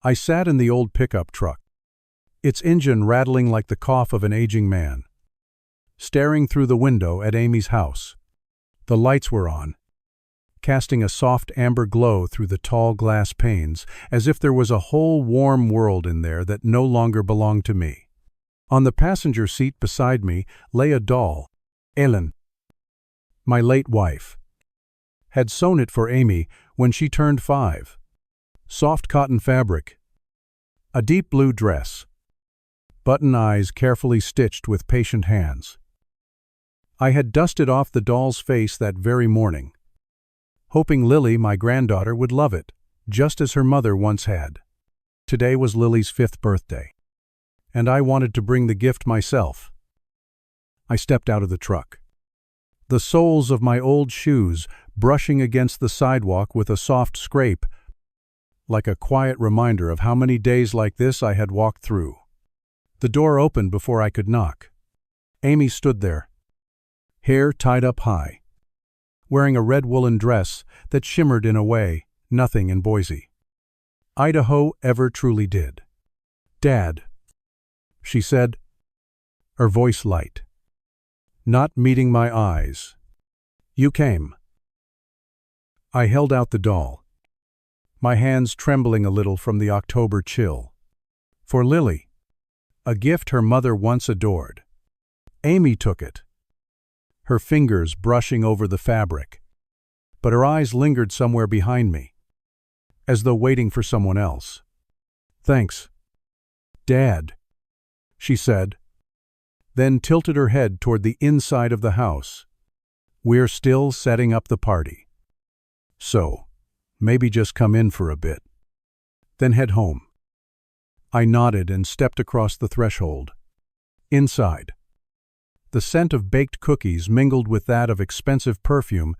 I sat in the old pickup truck, its engine rattling like the cough of an aging man, staring through the window at Amy's house. The lights were on, casting a soft amber glow through the tall glass panes, as if there was a whole warm world in there that no longer belonged to me. On the passenger seat beside me lay a doll, Ellen, my late wife. Had sewn it for Amy when she turned 5. Soft cotton fabric, a deep blue dress, button eyes carefully stitched with patient hands. I had dusted off the doll's face that very morning, hoping Lily, my granddaughter, would love it, just as her mother once had. Today was Lily's 5th birthday, and I wanted to bring the gift myself. I stepped out of the truck, the soles of my old shoes brushing against the sidewalk with a soft scrape, like a quiet reminder of how many days like this I had walked through. The door opened before I could knock. Amy stood there, hair tied up high, wearing a red woolen dress that shimmered in a way nothing in Boise, Idaho ever truly did. "Dad," she said, her voice light, not meeting my eyes. "You came." I held out the doll, my hands trembling a little from the October chill. For Lily, a gift her mother once adored. Amy took it, her fingers brushing over the fabric, but her eyes lingered somewhere behind me, as though waiting for someone else. "Thanks, Dad," she said, then tilted her head toward the inside of the house. "We're still setting up the party. So, maybe just come in for a bit, then head home." I nodded and stepped across the threshold. Inside, the scent of baked cookies mingled with that of expensive perfume.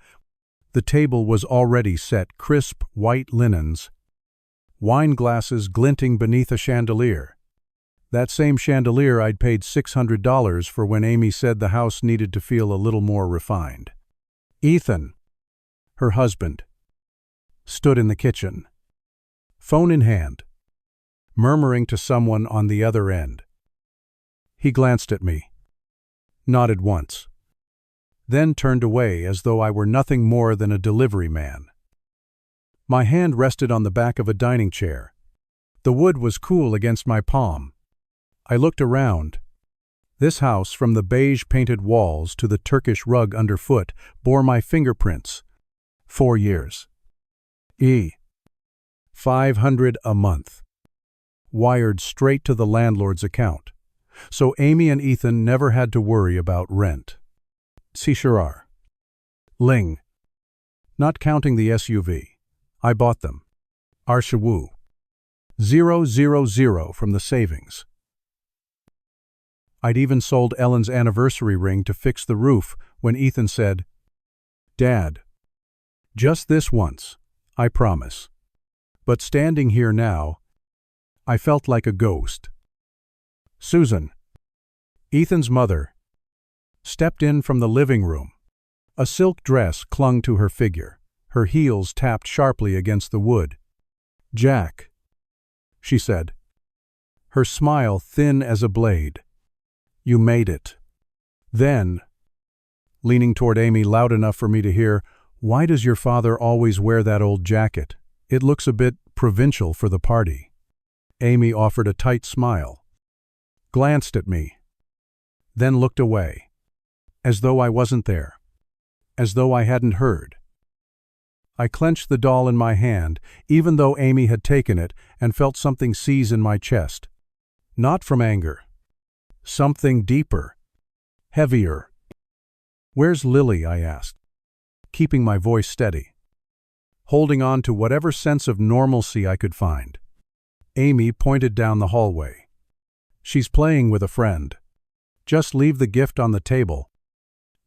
The table was already set, crisp white linens, wine glasses glinting beneath a chandelier. That same chandelier I'd paid $600 for when Amy said the house needed to feel a little more refined. Ethan, her husband, stood in the kitchen, phone in hand, murmuring to someone on the other end. He glanced at me, nodded once, then turned away as though I were nothing more than a delivery man. My hand rested on the back of a dining chair. The wood was cool against my palm. I looked around. This house, from the beige-painted walls to the Turkish rug underfoot, bore my fingerprints. 4 years. $500 a month, wired straight to the landlord's account, so Amy and Ethan never had to worry about rent. Sisharar. Ling. Not counting the SUV. I bought them. Arshawu. 000 from the savings. I'd even sold Ellen's anniversary ring to fix the roof when Ethan said, "Dad, just this once, I promise." But standing here now, I felt like a ghost. Susan, Ethan's mother, stepped in from the living room. A silk dress clung to her figure, her heels tapped sharply against the wood. "Jack," she said, her smile thin as a blade. "You made it." Then, leaning toward Amy loud enough for me to hear, "Why does your father always wear that old jacket? It looks a bit provincial for the party." Amy offered a tight smile, glanced at me, then looked away, as though I wasn't there, as though I hadn't heard. I clenched the doll in my hand, even though Amy had taken it, and felt something seize in my chest. Not from anger. Something deeper, heavier. "Where's Lily?" I asked, keeping my voice steady, holding on to whatever sense of normalcy I could find. Amy pointed down the hallway. "She's playing with a friend. Just leave the gift on the table.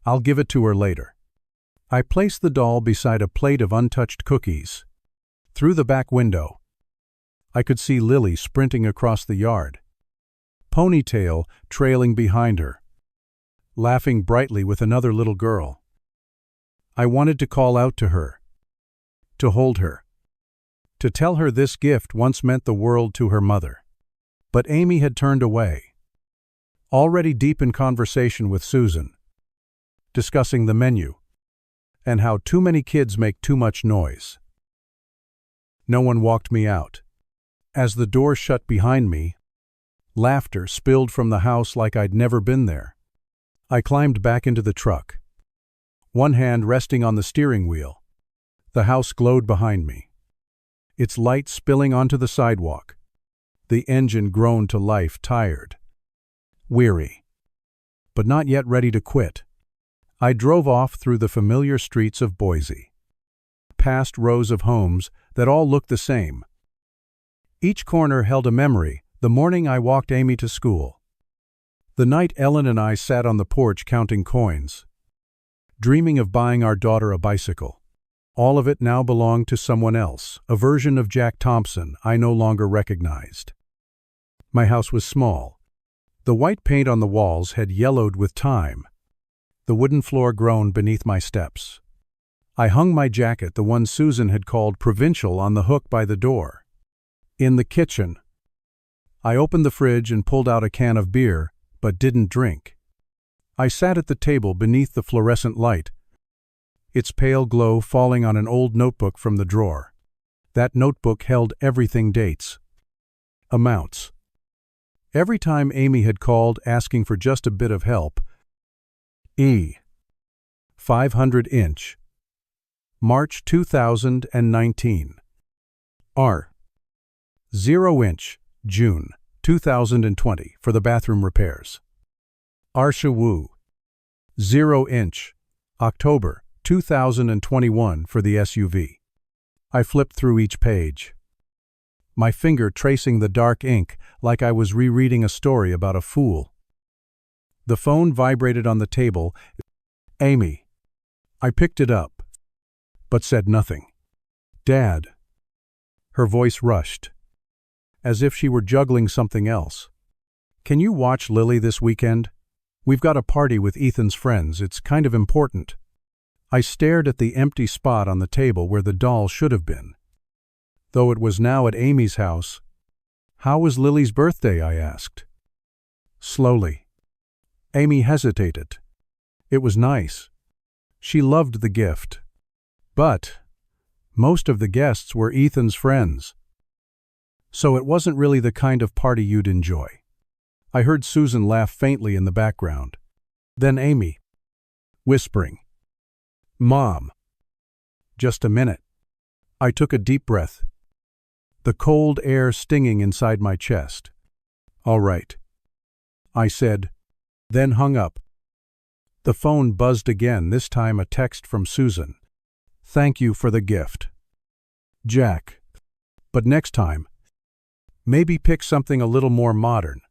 I'll give it to her later." I placed the doll beside a plate of untouched cookies. Through the back window, I could see Lily sprinting across the yard, ponytail trailing behind her, laughing brightly with another little girl. I wanted to call out to her, to hold her, to tell her this gift once meant the world to her mother. But Amy had turned away, already deep in conversation with Susan, discussing the menu and how too many kids make too much noise. No one walked me out. As the door shut behind me, laughter spilled from the house like I'd never been there. I climbed back into the truck, one hand resting on the steering wheel. The house glowed behind me, its light spilling onto the sidewalk. The engine groaned to life, tired, weary, but not yet ready to quit. I drove off through the familiar streets of Boise, past rows of homes that all looked the same. Each corner held a memory: the morning I walked Amy to school, the night Ellen and I sat on the porch counting coins, dreaming of buying our daughter a bicycle. All of it now belonged to someone else, a version of Jack Thompson I no longer recognized. My house was small. The white paint on the walls had yellowed with time. The wooden floor groaned beneath my steps. I hung my jacket, the one Susan had called provincial, on the hook by the door. In the kitchen, I opened the fridge and pulled out a can of beer, but didn't drink. I sat at the table beneath the fluorescent light, its pale glow falling on an old notebook from the drawer. That notebook held everything: dates, amounts. Every time Amy had called asking for just a bit of help: 500-inch, March 2019. 0-inch, June 2020, for the bathroom repairs. Wu, 0-inch, October 2021, for the SUV. I flipped through each page, my finger tracing the dark ink like I was rereading a story about a fool. The phone vibrated on the table. Amy. I picked it up, but said nothing. Dad. Her voice rushed, as if she were juggling something else. Can you watch Lily this weekend? We've got a party with Ethan's friends. It's kind of important. I stared at the empty spot on the table where the doll should have been, though it was now at Amy's house. How was Lily's birthday? I asked. Slowly. Amy hesitated. It was nice. She loved the gift. But most of the guests were Ethan's friends, so it wasn't really the kind of party you'd enjoy. I heard Susan laugh faintly in the background. Then Amy, whispering, Mom. Just a minute. I took a deep breath, the cold air stinging inside my chest. All right, I said, then hung up. The phone buzzed again, this time a text from Susan. Thank you for the gift, Jack. But next time, maybe pick something a little more modern.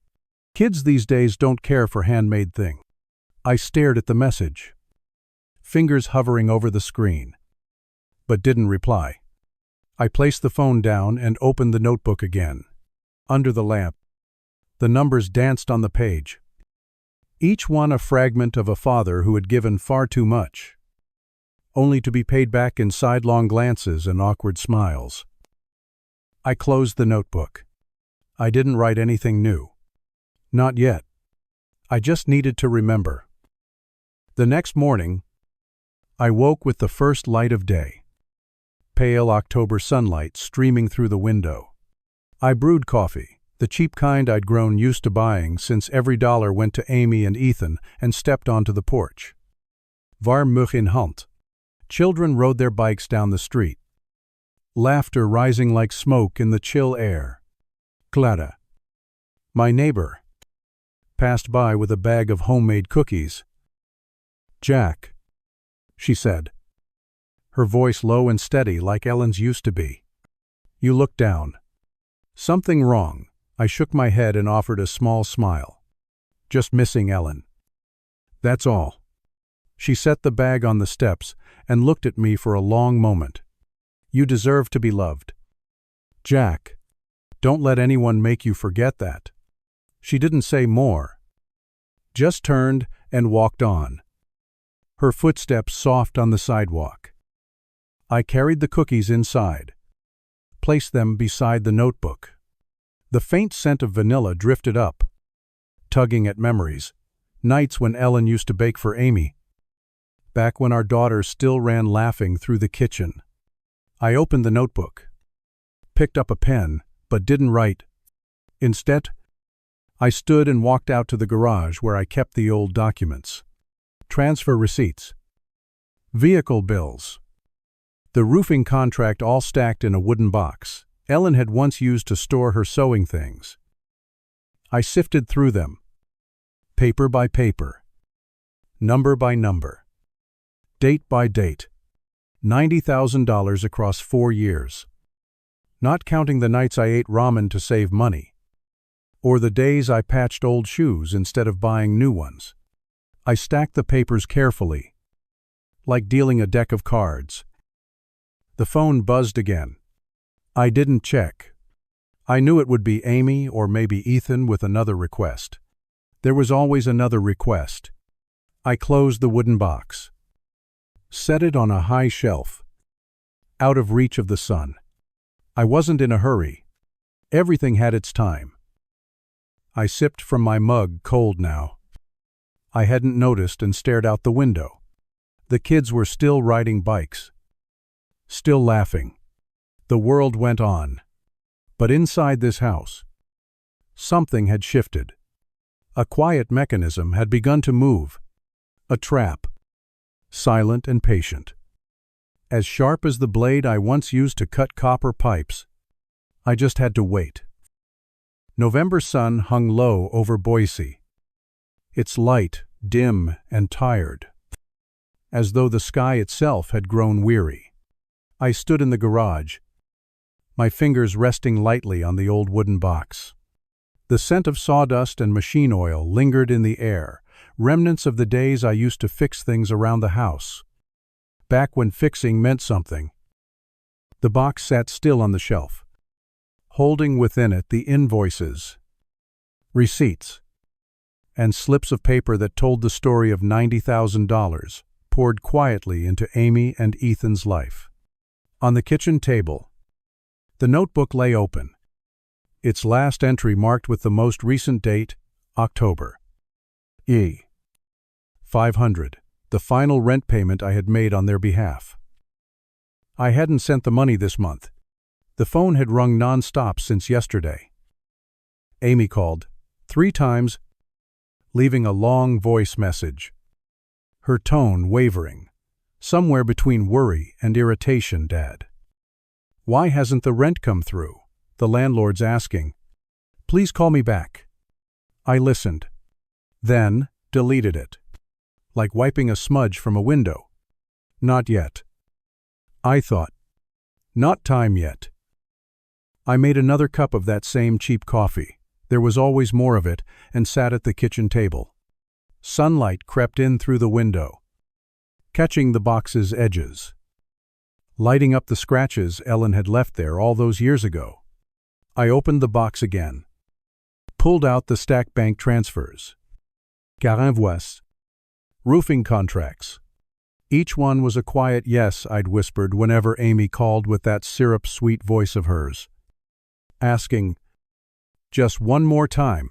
Kids these days don't care for handmade things. I stared at the message, fingers hovering over the screen, but didn't reply. I placed the phone down and opened the notebook again. Under the lamp, the numbers danced on the page, each one a fragment of a father who had given far too much, only to be paid back in sidelong glances and awkward smiles. I closed the notebook. I didn't write anything new. Not yet. I just needed to remember. The next morning, I woke with the first light of day, pale October sunlight streaming through the window. I brewed coffee, the cheap kind I'd grown used to buying since every dollar went to Amy and Ethan, and stepped onto the porch. Warm Mug in Hand. Children rode their bikes down the street, laughter rising like smoke in the chill air. Clara, my neighbor, passed by with a bag of homemade cookies. Jack, she said, her voice low and steady like Ellen's used to be. You look down. Something wrong? I shook my head and offered a small smile. Just missing Ellen. That's all. She set the bag on the steps and looked at me for a long moment. You deserve to be loved, Jack. Don't let anyone make you forget that. She didn't say more, just turned and walked on, her footsteps soft on the sidewalk. I carried the cookies inside, placed them beside the notebook. The faint scent of vanilla drifted up, tugging at memories. Nights when Ellen used to bake for Amy. Back when our daughter still ran laughing through the kitchen. I opened the notebook, picked up a pen, but didn't write. Instead, I stood and walked out to the garage where I kept the old documents. Transfer receipts. Vehicle bills. The roofing contract all stacked in a wooden box Ellen had once used to store her sewing things. I sifted through them, paper by paper, number by number, date by date. $90,000 across 4 years. Not counting the nights I ate ramen to save money, or the days I patched old shoes instead of buying new ones. I stacked the papers carefully, like dealing a deck of cards. The phone buzzed again. I didn't check. I knew it would be Amy or maybe Ethan with another request. There was always another request. I closed the wooden box, set it on a high shelf, out of reach of the sun. I wasn't in a hurry. Everything had its time. I sipped from my mug, cold now. I hadn't noticed and stared out the window. The kids were still riding bikes, still laughing. The world went on. But inside this house, something had shifted. A quiet mechanism had begun to move. A trap. Silent and patient. As sharp as the blade I once used to cut copper pipes. I just had to wait. November sun hung low over Boise. Its light, dim and tired, as though the sky itself had grown weary. I stood in the garage, my fingers resting lightly on the old wooden box. The scent of sawdust and machine oil lingered in the air, remnants of the days I used to fix things around the house. Back when fixing meant something. The box sat still on the shelf, holding within it the invoices, receipts, and slips of paper that told the story of $90,000 poured quietly into Amy and Ethan's life. On the kitchen table, the notebook lay open, its last entry marked with the most recent date, October. $500, the final rent payment I had made on their behalf. I hadn't sent the money this month. The phone had rung non-stop since yesterday. Amy called 3 times, leaving a long voice message, her tone wavering, somewhere between worry and irritation. Dad. Why hasn't the rent come through? The landlord's asking. Please call me back. I listened, then deleted it, like wiping a smudge from a window. Not yet. I thought. Not time yet. I made another cup of that same cheap coffee. There was always more of it, and sat at the kitchen table. Sunlight crept in through the window, catching the box's edges, lighting up the scratches Ellen had left there all those years ago. I opened the box again, pulled out the stacked bank transfers, Voice, roofing contracts. Each one was a quiet yes, I'd whispered whenever Amy called with that syrup-sweet voice of hers, asking, just one more time,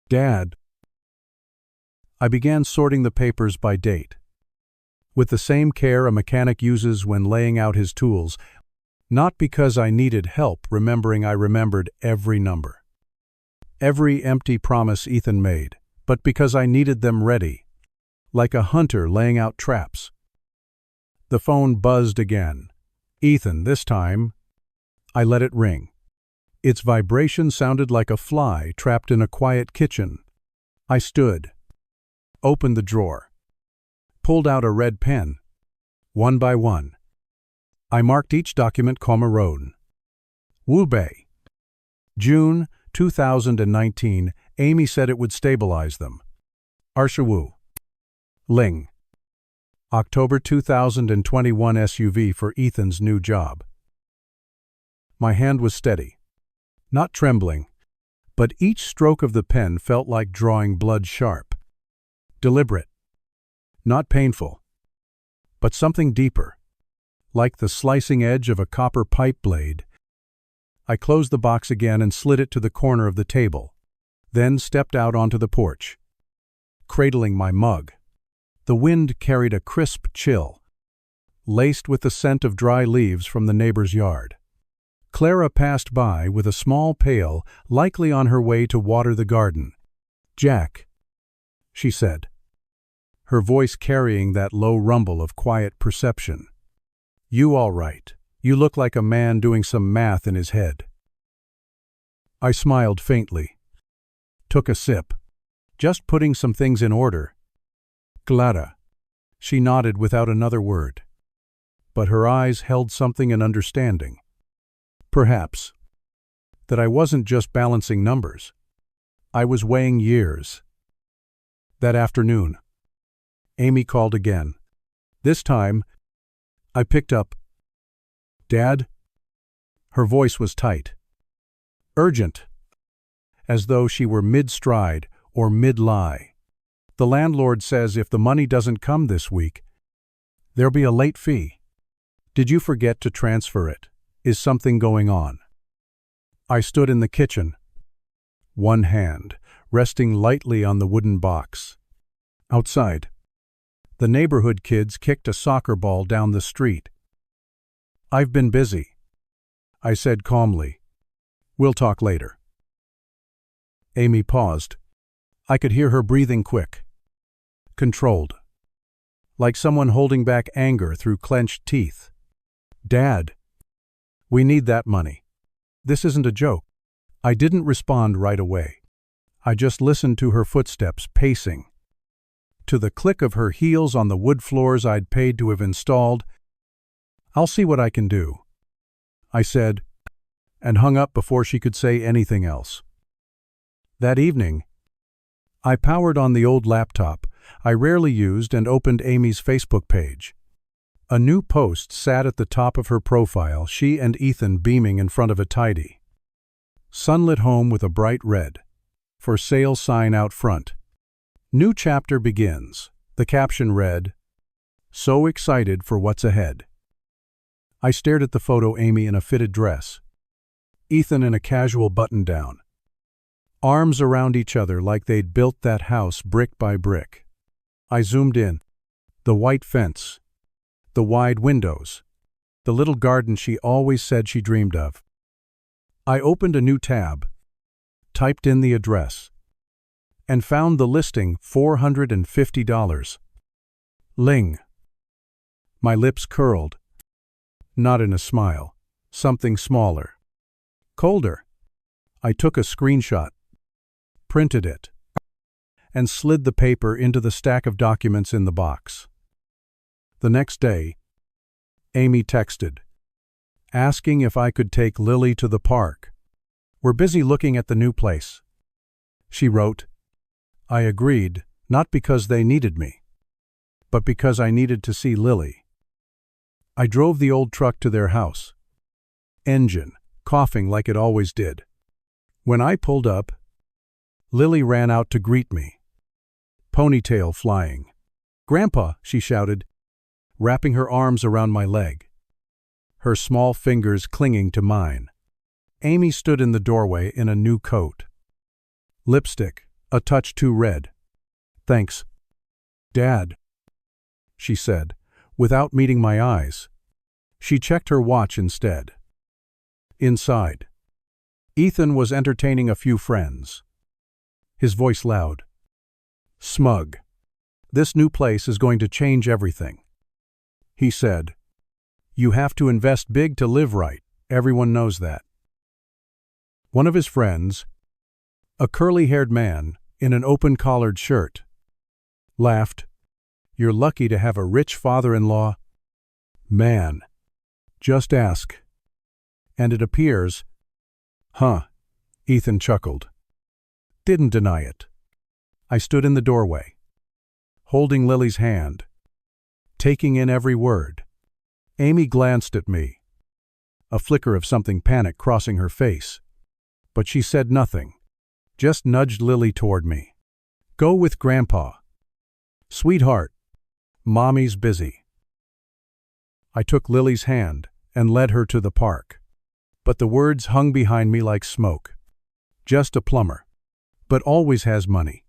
Dad. I began sorting the papers by date, with the same care a mechanic uses when laying out his tools, not because I needed help remembering. I remembered every number, every empty promise Ethan made, but because I needed them ready, like a hunter laying out traps. The phone buzzed again. Ethan, this time. I let it ring. Its vibration sounded like a fly trapped in a quiet kitchen. I stood, opened the drawer, pulled out a red pen. One by one, I marked each document Road. Wu Bay. June 2019, Amy said it would stabilize them. Arshawu. Ling. October 2021 SUV for Ethan's new job. My hand was steady, not trembling, but each stroke of the pen felt like drawing blood sharp. Deliberate. Not painful, but something deeper, like the slicing edge of a copper pipe blade I closed the box again and slid it to the corner of the table, then stepped out onto the porch, cradling my mug. The wind carried a crisp chill, laced with the scent of dry leaves from the neighbor's yard. Clara passed by with a small pail, likely on her way to water the garden. "Jack," she said, her voice carrying that low rumble of quiet perception. "You all right? You look like a man doing some math in his head." I smiled faintly, took a sip. "Just putting some things in order." "Clara." She nodded without another word, but her eyes held something in understanding. Perhaps that I wasn't just balancing numbers. I was weighing years. That afternoon, Amy called again. This time, I picked up. "Dad?" Her voice was tight, urgent, as though she were mid-stride or mid-lie. "The landlord says if the money doesn't come this week, there'll be a late fee. Did you forget to transfer it? Is something going on?" I stood in the kitchen, one hand resting lightly on the wooden box. Outside, the neighborhood kids kicked a soccer ball down the street. "I've been busy," I said calmly. "We'll talk later." Amy paused. I could hear her breathing quick, controlled, like someone holding back anger through clenched teeth. "Dad, we need that money. This isn't a joke." I didn't respond right away. I just listened to her footsteps pacing, to the click of her heels on the wood floors I'd paid to have installed. "I'll see what I can do," I said, and hung up before she could say anything else. That evening, I powered on the old laptop I rarely used and opened Amy's Facebook page. A new post sat at the top of her profile, she and Ethan beaming in front of a tidy, sunlit home with a bright red "For sale" sign out front. "New chapter begins," the caption read. "So excited for what's ahead." I stared at the photo, Amy in a fitted dress, Ethan in a casual button-down, arms around each other like they'd built that house brick by brick. I zoomed in. The white fence, the wide windows, the little garden she always said she dreamed of. I opened a new tab, typed in the address, and found the listing, $450. Ling. My lips curled, not in a smile, something smaller, colder. I took a screenshot, printed it, and slid the paper into the stack of documents in the box. The next day, Amy texted, asking if I could take Lily to the park. "We're busy looking at the new place." She wrote. I agreed, not because they needed me, but because I needed to see Lily. I drove the old truck to their house, engine coughing like it always did. When I pulled up, Lily ran out to greet me, ponytail flying. "Grandpa," she shouted, wrapping her arms around my leg, her small fingers clinging to mine. Amy stood in the doorway in a new coat. Lipstick, a touch too red. "Thanks, Dad," she said, without meeting my eyes. She checked her watch instead. Inside, Ethan was entertaining a few friends, his voice loud, smug. "This new place is going to change everything," he said. "You have to invest big to live right. Everyone knows that." One of his friends, a curly-haired man in an open-collared shirt, laughed. "You're lucky to have a rich father-in-law." "Man, just ask. And it appears—" "Huh," Ethan chuckled. Didn't deny it. I stood in the doorway, holding Lily's hand, taking in every word. Amy glanced at me, a flicker of something panic crossing her face. But she said nothing, just nudged Lily toward me. "Go with Grandpa. Sweetheart, Mommy's busy." I took Lily's hand and led her to the park. but the words hung behind me like smoke. Just a plumber. But always has money.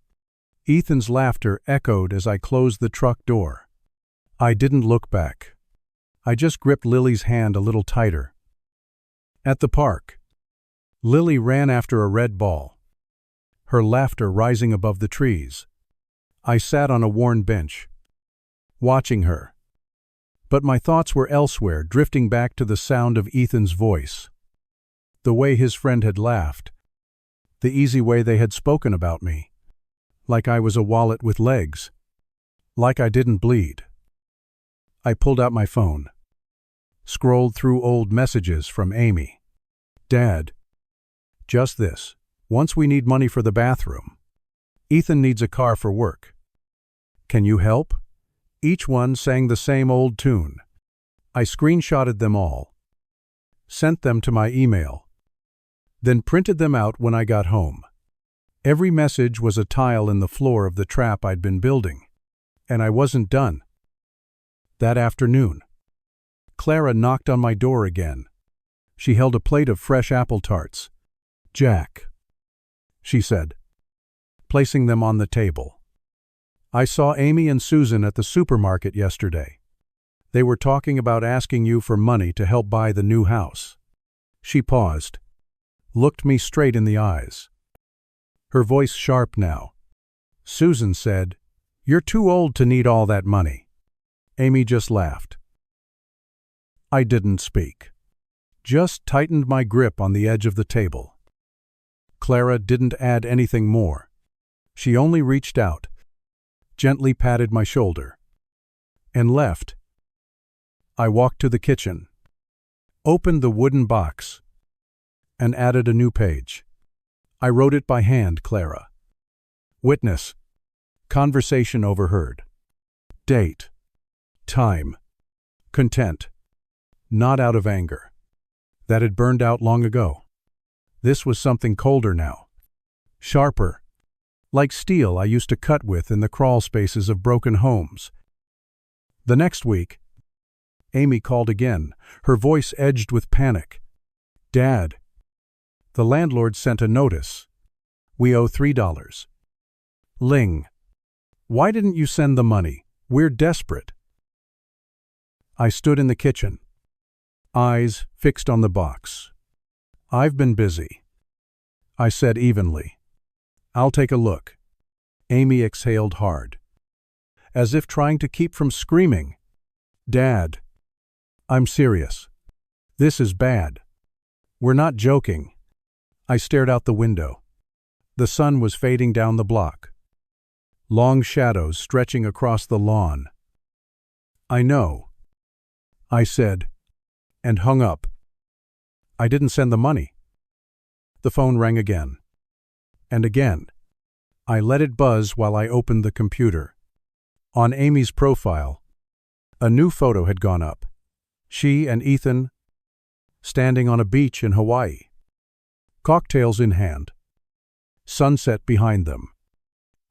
Ethan's laughter echoed as I closed the truck door. I didn't look back. I just gripped Lily's hand a little tighter. At the park, Lily ran after a red ball, her laughter rising above the trees. I sat on a worn bench, watching her. But my thoughts were elsewhere, drifting back to the sound of Ethan's voice. The way his friend had laughed. The easy way they had spoken about me. Like I was a wallet with legs. Like I didn't bleed. I pulled out my phone. Scrolled through old messages from Amy. Dad. Just this. Once we need money for the bathroom. Ethan needs a car for work. Can you help? Each one sang the same old tune. I screenshotted them all. Sent them to my email. Then printed them out when I got home. Every message was a tile in the floor of the trap I'd been building. And I wasn't done. That afternoon, Clara knocked on my door again. She held a plate of fresh apple tarts. Jack, she said, placing them on the table. I saw Amy and Susan at the supermarket yesterday. They were talking about asking you for money to help buy the new house. She paused, looked me straight in the eyes. Her voice sharp now. Susan said, "You're too old to need all that money." Amy just laughed. I didn't speak. Just tightened my grip on the edge of the table. Clara didn't add anything more. She only reached out, gently patted my shoulder, and left. I walked to the kitchen, opened the wooden box, and added a new page. I wrote it by hand, Clara. Witness. Conversation overheard. Date. Time. Content. Not out of anger. That had burned out long ago. This was something colder now. Sharper. Like steel I used to cut with in the crawl spaces of broken homes. The next week, Amy called again, her voice edged with panic. Dad. The landlord sent a notice. We owe $3. Ling. Why didn't you send the money? We're desperate. I stood in the kitchen, eyes fixed on the box. I've been busy, I said evenly. I'll take a look. Amy exhaled hard, as if trying to keep from screaming. Dad. I'm serious. This is bad. We're not joking. I stared out the window. The sun was fading down the block. Long shadows stretching across the lawn. I know, I said, and hung up. I didn't send the money. The phone rang again. And again. I let it buzz while I opened the computer. On Amy's profile, a new photo had gone up. She and Ethan standing on a beach in Hawaii. Cocktails in hand. Sunset behind them.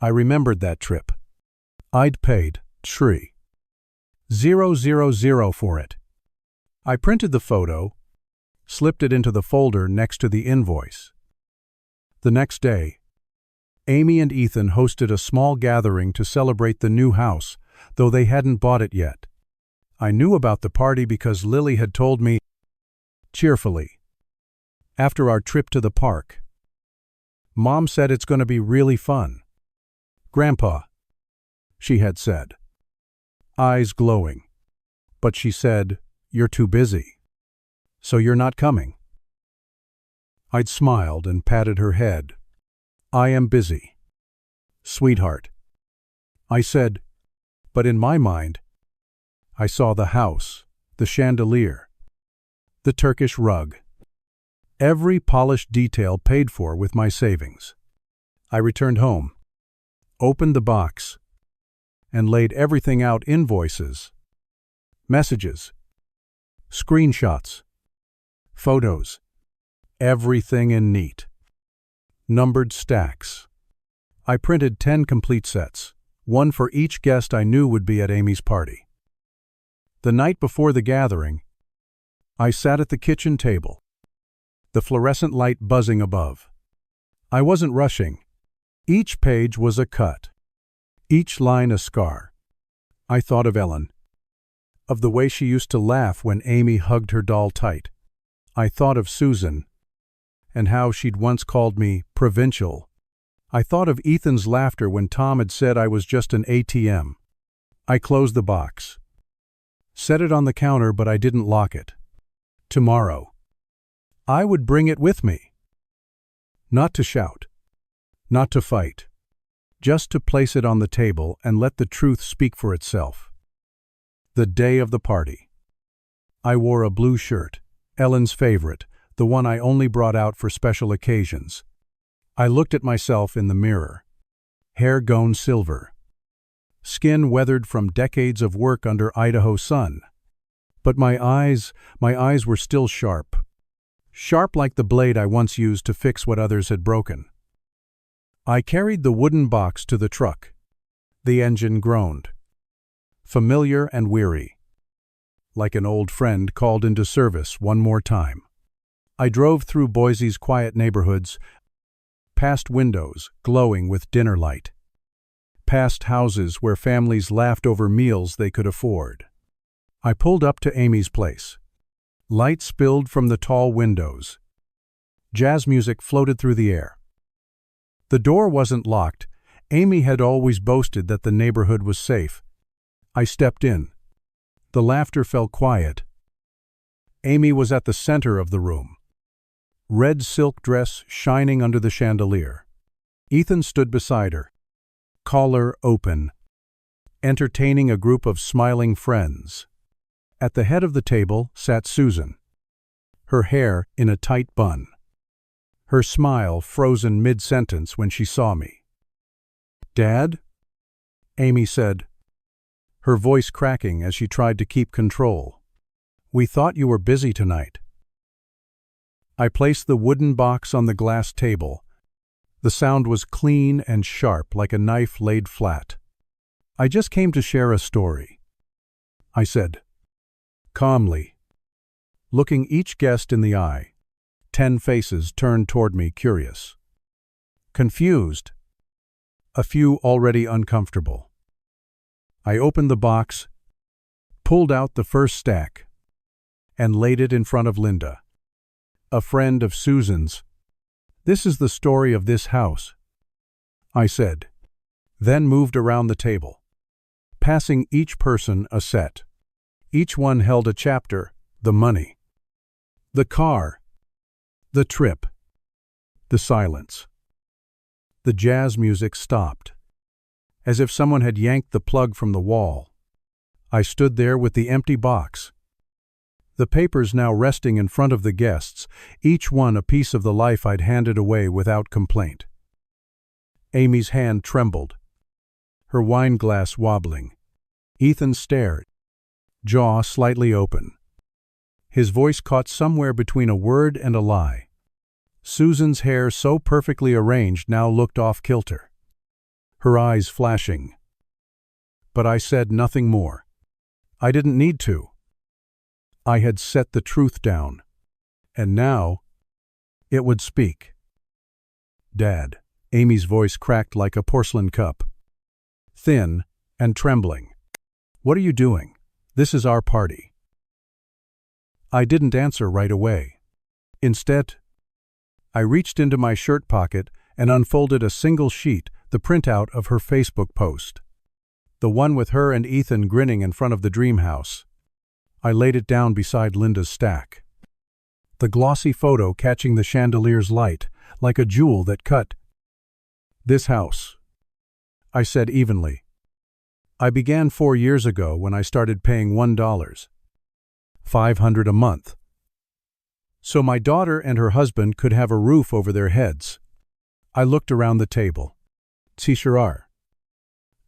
I remembered that trip. I'd paid $3,000 for it. I printed the photo, slipped it into the folder next to the invoice. The next day, Amy and Ethan hosted a small gathering to celebrate the new house, though they hadn't bought it yet. I knew about the party because Lily had told me, cheerfully, after our trip to the park. Mom said it's going to be really fun. Grandpa, she had said, eyes glowing. But she said, you're too busy. So you're not coming. I'd smiled and patted her head. I am busy. Sweetheart. I said, but in my mind, I saw the house, the chandelier, the Turkish rug. Every polished detail paid for with my savings. I returned home, opened the box, and laid everything out: invoices, messages, screenshots, photos, everything in neat, numbered stacks. I printed 10 complete sets, one for each guest I knew would be at Amy's party. The night before the gathering, I sat at the kitchen table, the fluorescent light buzzing above. I wasn't rushing. Each page was a cut, each line a scar. I thought of Ellen, of the way she used to laugh when Amy hugged her doll tight. I thought of Susan, and how she'd once called me provincial. I thought of Ethan's laughter when Tom had said I was just an ATM. I closed the box, set it on the counter, but I didn't lock it. Tomorrow, I would bring it with me. Not to shout, not to fight, just to place it on the table and let the truth speak for itself. The day of the party. I wore a blue shirt, Ellen's favorite, the one I only brought out for special occasions. I looked at myself in the mirror. Hair gown silver. Skin weathered from decades of work under Idaho sun. But my eyes were still sharp. Sharp like the blade I once used to fix what others had broken. I carried the wooden box to the truck. The engine groaned. Familiar and weary. Like an old friend called into service one more time. I drove through Boise's quiet neighborhoods, past windows glowing with dinner light, past houses where families laughed over meals they could afford. I pulled up to Amy's place. Light spilled from the tall windows. Jazz music floated through the air. The door wasn't locked. Amy had always boasted that the neighborhood was safe. I stepped in. The laughter fell quiet. Amy was at the center of the room. Red silk dress shining under the chandelier. Ethan stood beside her, collar open, entertaining a group of smiling friends. At the head of the table sat Susan, her hair in a tight bun, her smile frozen mid-sentence when she saw me. "Dad?" Amy said, her voice cracking as she tried to keep control. "We thought you were busy tonight." I placed the wooden box on the glass table. The sound was clean and sharp like a knife laid flat. "I just came to share a story," I said, calmly, looking each guest in the eye. 10 faces turned toward me, curious, confused, a few already uncomfortable. I opened the box, pulled out the first stack, and laid it in front of Linda, a friend of Susan's. "This is the story of this house," I said, then moved around the table, passing each person a set. Each one held a chapter: the money, the car, the trip, the silence. The jazz music stopped, as if someone had yanked the plug from the wall. I stood there with the empty box, the papers now resting in front of the guests, each one a piece of the life I'd handed away without complaint. Amy's hand trembled, her wine glass wobbling. Ethan stared, jaw slightly open. His voice caught somewhere between a word and a lie. Susan's hair, so perfectly arranged, now looked off-kilter, her eyes flashing. But I said nothing more. I didn't need to. I had set the truth down, and now it would speak. "Dad," Amy's voice cracked like a porcelain cup, thin and trembling. "What are you doing? This is our party." I didn't answer right away. Instead, I reached into my shirt pocket and unfolded a single sheet, the printout of her Facebook post, the one with her and Ethan grinning in front of the dream house. I laid it down beside Linda's stack, the glossy photo catching the chandelier's light like a jewel that cut. "This house," I said evenly. "I began 4 years ago when I started paying $1, $500 a month, so my daughter and her husband could have a roof over their heads." I looked around the table. Tishirar.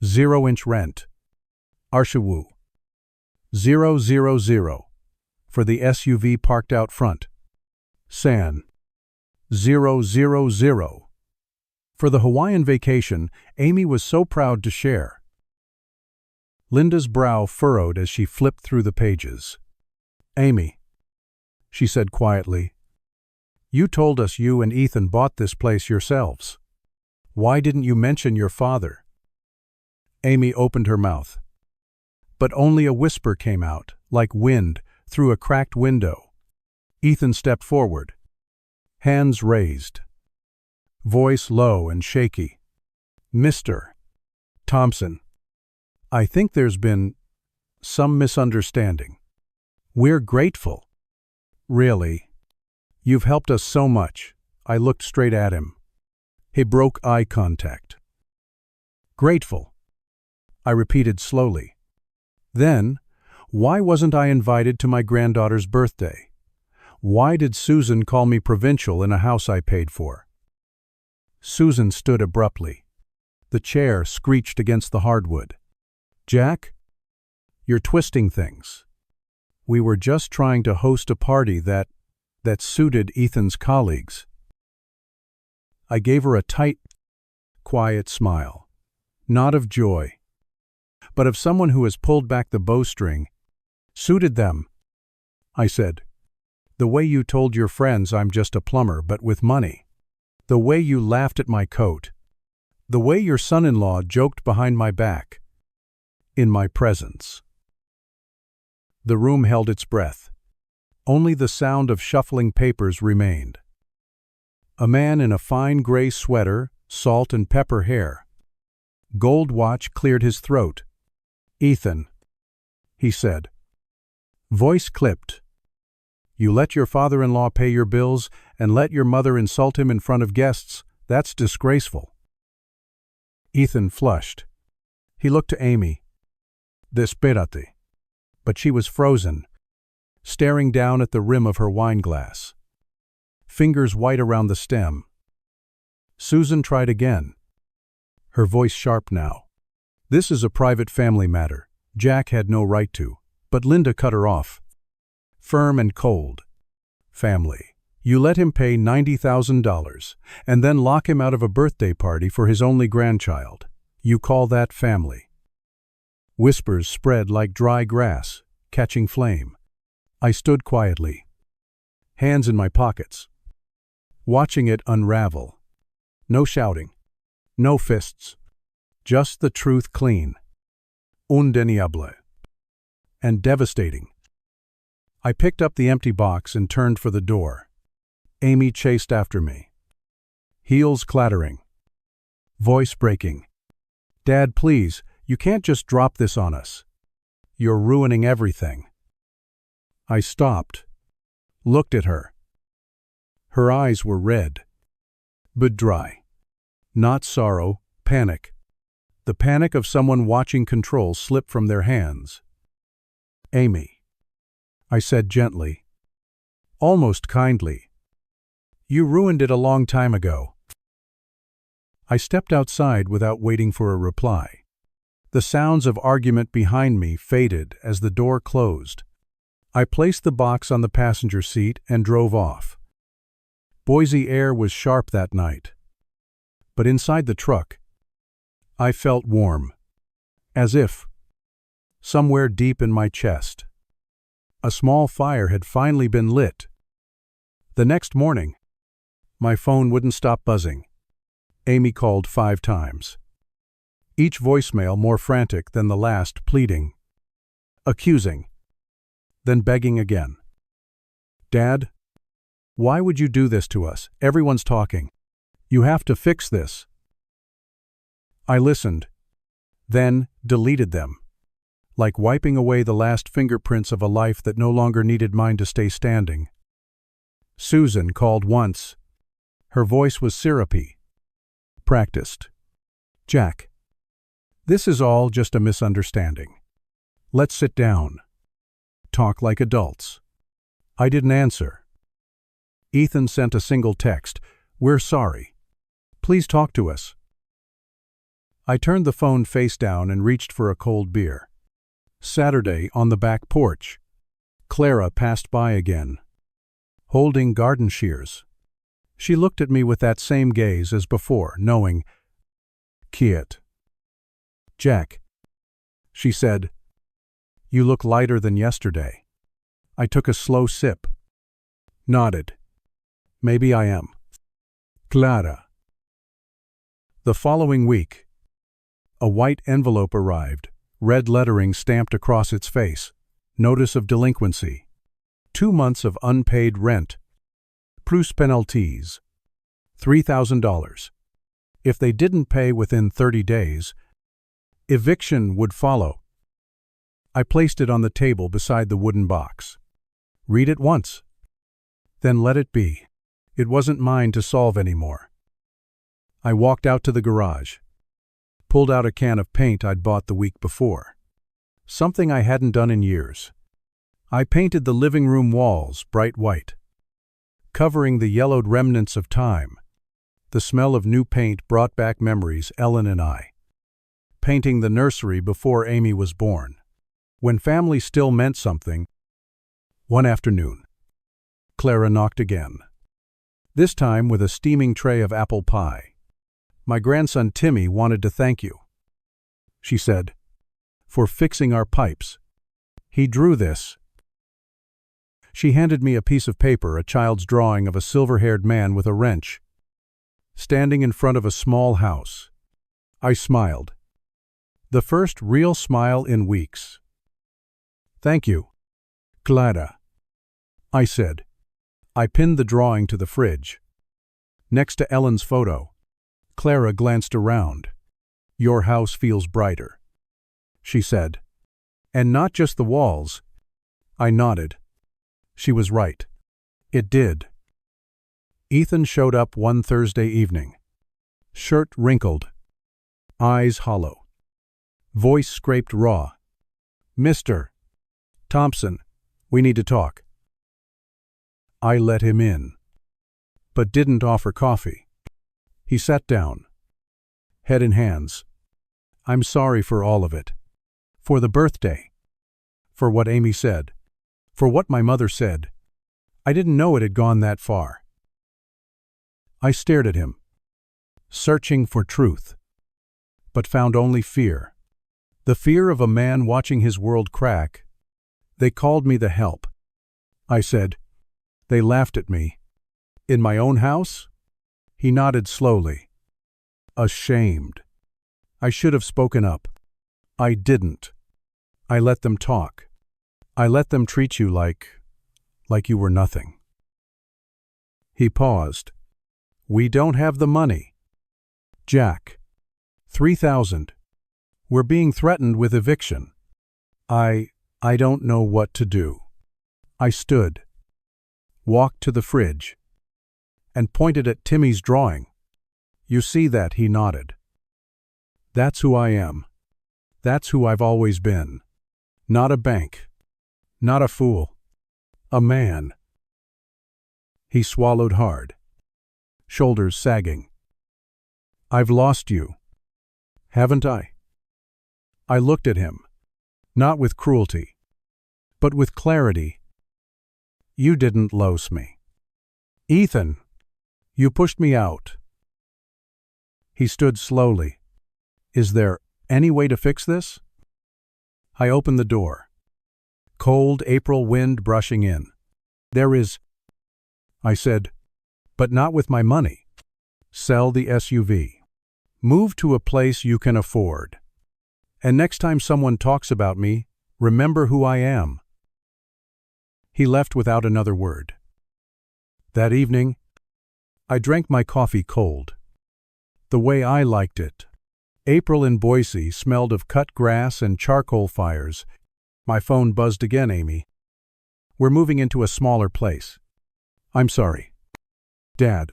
0-inch rent. Arshawu. 000 for the SUV parked out front. San. 000 for the Hawaiian vacation Amy was so proud to share. Linda's brow furrowed as she flipped through the pages. "Amy," she said quietly, You told us you and Ethan bought this place yourselves. Why didn't you mention your father?" Amy opened her mouth. But only a whisper came out, like wind, through a cracked window. Ethan stepped forward. Hands raised. Voice low and shaky. "Mr. Thompson, I think there's been some misunderstanding. We're grateful. Really. You've helped us so much." I looked straight at him. He broke eye contact. "Grateful," I repeated slowly. Then, why wasn't I invited to my granddaughter's birthday? Why did Susan call me provincial in a house I paid for? Susan stood abruptly. The chair screeched against the hardwood. "Jack, you're twisting things. We were just trying to host a party that suited Ethan's colleagues." I gave her a tight, quiet smile. Not of joy, but of someone who has pulled back the bowstring. "Suited them," I said. "The way you told your friends I'm just a plumber, but with money. The way you laughed at my coat. The way your son-in-law joked behind my back. In my presence." The room held its breath. Only the sound of shuffling papers remained. A man in a fine gray sweater, salt and pepper hair. Gold watch cleared his throat. "Ethan," he said. Voice clipped. "You let your father-in-law pay your bills and let your mother insult him in front of guests. That's disgraceful." Ethan flushed. He looked to Amy. "Desperate." But she was frozen, staring down at the rim of her wine glass. Fingers white around the stem. Susan tried again. Her voice sharp now. "This is a private family matter. Jack had no right to." But Linda cut her off. Firm and cold. "Family. You let him pay $90,000 and then lock him out of a birthday party for his only grandchild. You call that family?" Whispers spread like dry grass, catching flame. I stood quietly, hands in my pockets, watching it unravel. No shouting, no fists, just the truth clean. Undeniable. And devastating. I picked up the empty box and turned for the door. Amy chased after me. Heels clattering. Voice breaking. "Dad, please, you can't just drop this on us. You're ruining everything." I stopped, looked at her. Her eyes were red, but dry. Not sorrow, panic. The panic of someone watching control slip from their hands. "Amy," I said gently, almost kindly, "you ruined it a long time ago." I stepped outside without waiting for a reply. The sounds of argument behind me faded as the door closed. I placed the box on the passenger seat and drove off. Boise air was sharp that night. But inside the truck, I felt warm, as if, somewhere deep in my chest, a small fire had finally been lit. The next morning, my phone wouldn't stop buzzing. Amy called 5 times. Each voicemail more frantic than the last, pleading, accusing, then begging again. "Dad, why would you do this to us? Everyone's talking. You have to fix this." I listened, then deleted them, like wiping away the last fingerprints of a life that no longer needed mine to stay standing. Susan called once. Her voice was syrupy, practiced. "Jack, this is all just a misunderstanding. Let's sit down. Talk like adults." I didn't answer. Ethan sent a single text, "We're sorry. Please talk to us." I turned the phone face down and reached for a cold beer. Saturday, on the back porch, Clara passed by again, holding garden shears. She looked at me with that same gaze as before, knowing, "Kiet." "Jack," she said, "you look lighter than yesterday." I took a slow sip, nodded. Maybe I am. Clara. The following week, a white envelope arrived, red lettering stamped across its face. Notice of delinquency. 2 months of unpaid rent. Plus penalties. $3,000. If they didn't pay within 30 days, eviction would follow. I placed it on the table beside the wooden box. Read it once. Then let it be. It wasn't mine to solve anymore. I walked out to the garage, pulled out a can of paint I'd bought the week before. Something I hadn't done in years. I painted the living room walls bright white, covering the yellowed remnants of time. The smell of new paint brought back memories, Ellen and I. Painting the nursery before Amy was born, when family still meant something. One afternoon, Clara knocked again, this time with a steaming tray of apple pie. My grandson Timmy wanted to thank you, she said, for fixing our pipes. He drew this. She handed me a piece of paper, a child's drawing of a silver-haired man with a wrench, standing in front of a small house. I smiled. The first real smile in weeks. Thank you, Clara, I said. I pinned the drawing to the fridge, next to Ellen's photo. Clara glanced around. Your house feels brighter, she said. And not just the walls. I nodded. She was right. It did. Ethan showed up one Thursday evening. Shirt wrinkled, eyes hollow, voice scraped raw. Mr. Thompson, we need to talk. I let him in, but didn't offer coffee. He sat down, head in hands. I'm sorry for all of it. For the birthday. For what Amy said. For what my mother said. I didn't know it had gone that far. I stared at him, searching for truth, but found only fear. The fear of a man watching his world crack. They called me the help, I said. They laughed at me. In my own house? He nodded slowly. Ashamed. I should have spoken up. I didn't. I let them talk. I let them treat you like you were nothing. He paused. We don't have the money. Jack. 3,000. We're being threatened with eviction. I don't know what to do. I stood, walked to the fridge, and pointed at Timmy's drawing. You see that? He nodded. That's who I am. That's who I've always been. Not a bank. Not a fool. A man. He swallowed hard, shoulders sagging. I've lost you, haven't I? I looked at him, not with cruelty, but with clarity. You didn't lose me. Ethan, you pushed me out. He stood slowly. Is there any way to fix this? I opened the door. Cold April wind brushing in. There is, I said, but not with my money. Sell the SUV. Move to a place you can afford. And next time someone talks about me, remember who I am. He left without another word. That evening, I drank my coffee cold, the way I liked it. April in Boise smelled of cut grass and charcoal fires. My phone buzzed again. Amy. We're moving into a smaller place. I'm sorry, Dad,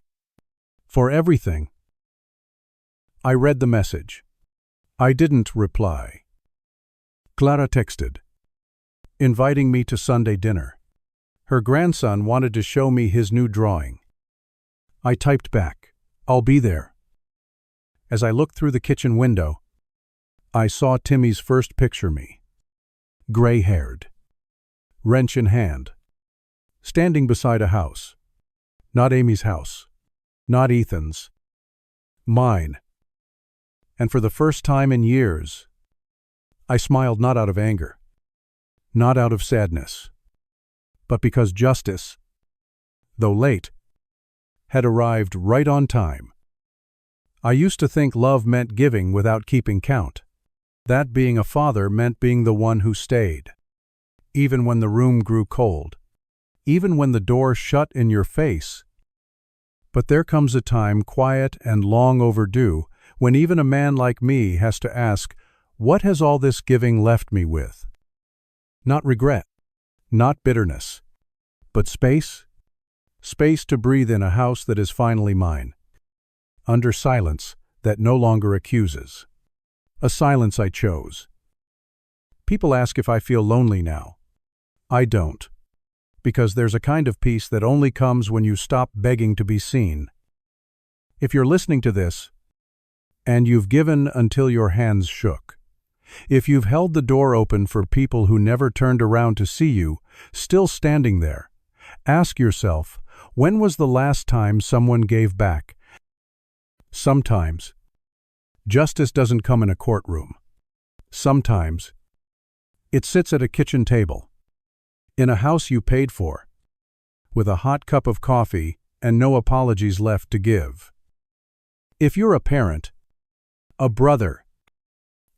for everything. I read the message. I didn't reply. Clara texted, inviting me to Sunday dinner. Her grandson wanted to show me his new drawing. I typed back, I'll be there. As I looked through the kitchen window, I saw Timmy's first picture me. Gray-haired, wrench in hand, standing beside a house. Not Amy's house, not Ethan's, mine. And for the first time in years, I smiled not out of anger, not out of sadness, but because justice, though late, had arrived right on time. I used to think love meant giving without keeping count. That being a father meant being the one who stayed. Even when the room grew cold. Even when the door shut in your face. But there comes a time, quiet and long overdue, when even a man like me has to ask, what has all this giving left me with? Not regret, not bitterness, but space. Space to breathe in a house that is finally mine. Under silence that no longer accuses. A silence I chose. People ask if I feel lonely now. I don't. Because there's a kind of peace that only comes when you stop begging to be seen. If you're listening to this, and you've given until your hands shook, if you've held the door open for people who never turned around to see you, still standing there, ask yourself, when was the last time someone gave back? Sometimes, justice doesn't come in a courtroom. Sometimes, it sits at a kitchen table. In a house you paid for, with a hot cup of coffee and no apologies left to give. If you're a parent, a brother,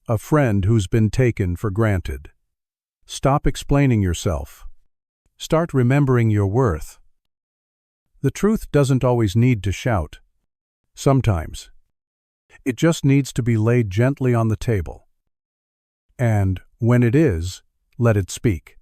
a friend who's been taken for granted, stop explaining yourself. Start remembering your worth. The truth doesn't always need to shout. Sometimes, it just needs to be laid gently on the table. And when it is, let it speak.